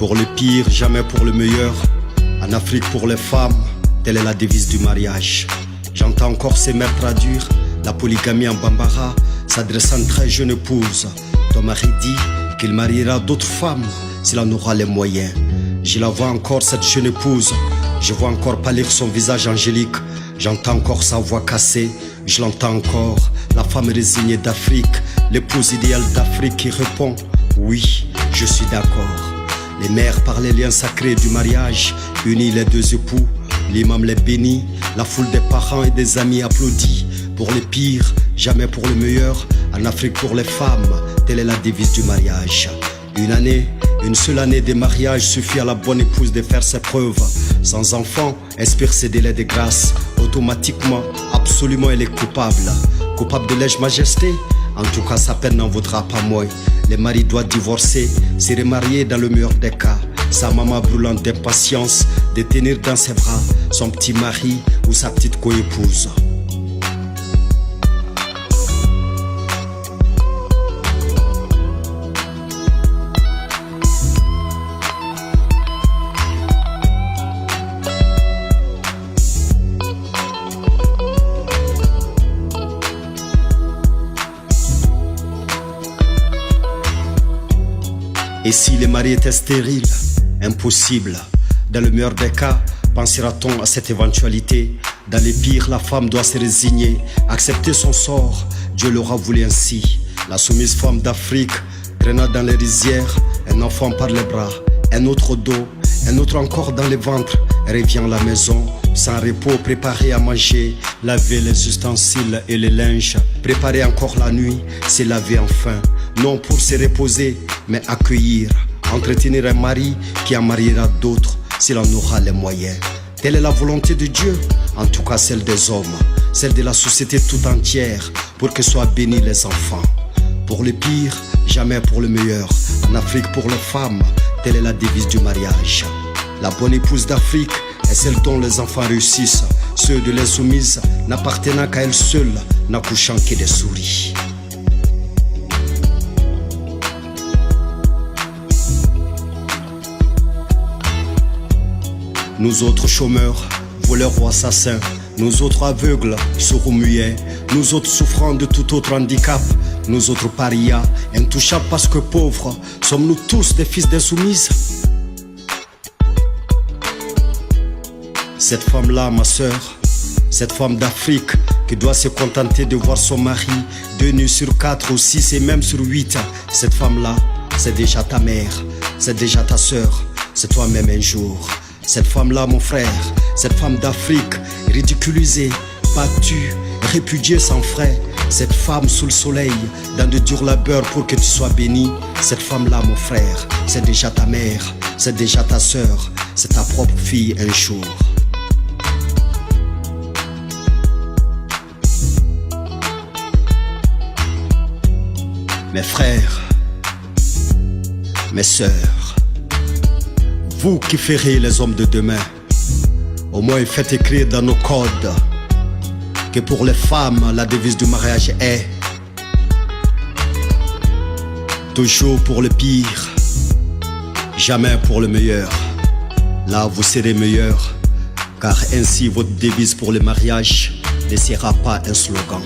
Pour le pire, jamais pour le meilleur. En Afrique pour les femmes, telle est la devise du mariage. J'entends encore ces mères traduire la polygamie en bambara, s'adressant à une très jeune épouse. Ton mari dit qu'il mariera d'autres femmes s'il en aura les moyens. Je la vois encore cette jeune épouse, je vois encore pâlir son visage angélique. J'entends encore sa voix cassée, je l'entends encore. La femme résignée d'Afrique, l'épouse idéale d'Afrique qui répond: oui, je suis d'accord. Les mères par les liens sacrés du mariage unissent les deux époux. L'imam les bénit, la foule des parents et des amis applaudit. Pour le pire, jamais pour le meilleur. En Afrique pour les femmes, telle est la devise du mariage. Une seule année de mariage suffit à la bonne épouse de faire ses preuves. Sans enfant, expire ses délais de grâce. Automatiquement, absolument elle est coupable. Coupable de lèse-majesté, en tout cas sa peine n'en vaudra pas moins. Le mari doit divorcer, se remarier dans le meilleur des cas. Sa maman brûlante d'impatience de tenir dans ses bras son petit mari ou sa petite coépouse. Et si le mari était stérile? Impossible. Dans le meilleur des cas, pensera-t-on à cette éventualité? Dans les pires, la femme doit se résigner, accepter son sort. Dieu l'aura voulu ainsi. La soumise femme d'Afrique traîna dans les rizières, un enfant par les bras, un autre au dos, un autre encore dans le ventre. Elle revient à la maison, sans repos, préparer à manger, laver les ustensiles et les linges, préparer encore la nuit, se laver enfin. Non pour se reposer, mais accueillir, entretenir un mari qui en mariera d'autres s'il en aura les moyens. Telle est la volonté de Dieu, en tout cas celle des hommes, celle de la société tout entière, pour que soient bénis les enfants. Pour le pire, jamais pour le meilleur. En Afrique pour les femmes, telle est la devise du mariage. La bonne épouse d'Afrique est celle dont les enfants réussissent, ceux de l'insoumise n'appartenant qu'à elle seule, n'accouchant que des souris. Nous autres chômeurs, voleurs ou assassins, nous autres aveugles, sourds ou muets, nous autres souffrant de tout autre handicap, nous autres parias, intouchables parce que pauvres, sommes-nous tous des fils d'insoumises? Cette femme-là, ma sœur, cette femme d'Afrique qui doit se contenter de voir son mari 2 nuits sur 4 ou 6 et même sur 8, cette femme-là, c'est déjà ta mère, c'est déjà ta sœur, c'est toi-même un jour. Cette femme-là, mon frère, cette femme d'Afrique, ridiculisée, battue, répudiée sans frais. Cette femme sous le soleil, dans de durs labeurs pour que tu sois béni. Cette femme-là, mon frère, c'est déjà ta mère, c'est déjà ta sœur, c'est ta propre fille un jour. Mes frères, mes sœurs, vous qui ferez les hommes de demain, au moins faites écrire dans nos codes que pour les femmes, la devise du mariage est toujours pour le pire, jamais pour le meilleur. Là, vous serez meilleur, car ainsi votre devise pour le mariage ne sera pas un slogan.